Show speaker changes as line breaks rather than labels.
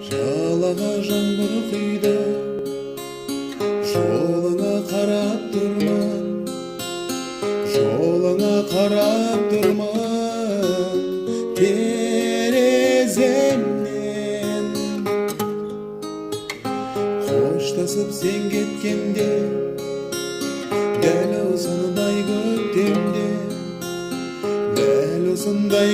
Жалаға жаңбыр құйды, жолыңа қарап тұрмын, жолыңа қарап тұрмын тереземнен. Қоштасып сен кеткенде, дәл осындай көктемде, дәл осындай